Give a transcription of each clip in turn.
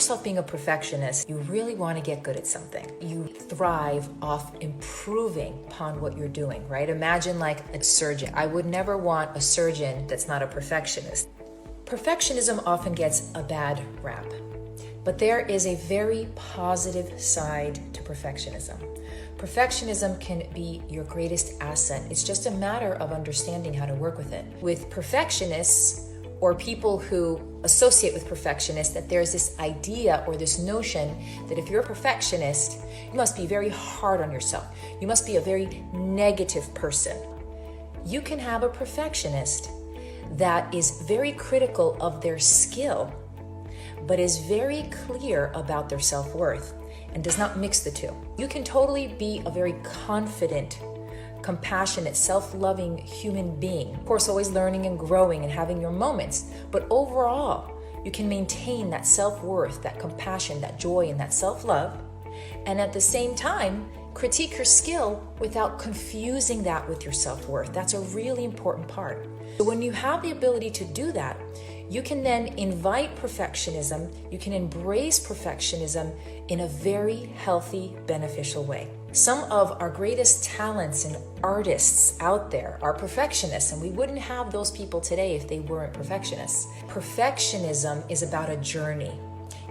yourself being a perfectionist, you really want to get good at something. You thrive off improving upon what you're doing, right? Imagine like a surgeon. I would never want a surgeon that's not a perfectionist. Perfectionism often gets a bad rap, but there is a very positive side to perfectionism. Perfectionism can be your greatest asset. It's just a matter of understanding how to work with it. With perfectionists, or people who associate with perfectionists, that there's this idea or this notion that if you're a perfectionist, you must be very hard on yourself. You must be a very negative person. You can have a perfectionist that is very critical of their skill, but is very clear about their self-worth and does not mix the two. You can totally be a very confident, compassionate, self-loving human being. Of course, always learning and growing and having your moments. But overall, you can maintain that self-worth, that compassion, that joy, and that self-love. And at the same time, critique your skill without confusing that with your self-worth. That's a really important part. So when you have the ability to do that, you can then invite perfectionism, you can embrace perfectionism in a very healthy, beneficial way. Some of our greatest talents and artists out there are perfectionists, and we wouldn't have those people today if they weren't perfectionists. Perfectionism is about a journey.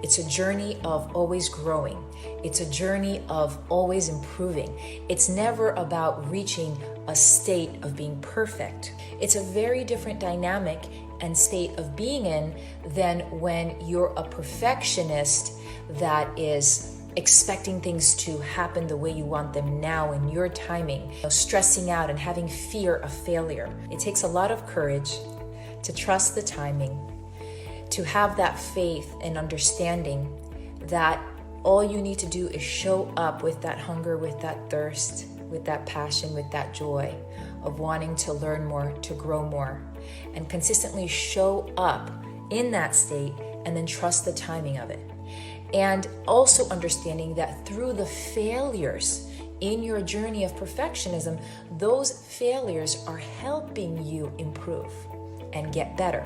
It's a journey of always growing. It's a journey of always improving. It's never about reaching a state of being perfect. It's a very different dynamic and state of being in than when you're a perfectionist that is expecting things to happen the way you want them now in your timing, stressing out and having fear of failure. It takes a lot of courage to trust the timing, to have that faith and understanding that all you need to do is show up with that hunger, with that thirst, with that passion, with that joy of wanting to learn more, to grow more, and consistently show up in that state and then trust the timing of it. And also understanding that through the failures in your journey of perfectionism, those failures are helping you improve and get better.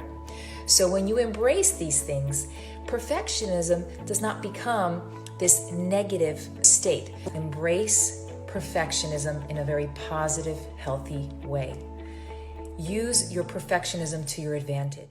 So when you embrace these things, perfectionism does not become this negative state. Embrace perfectionism in a very positive, healthy way. Use your perfectionism to your advantage.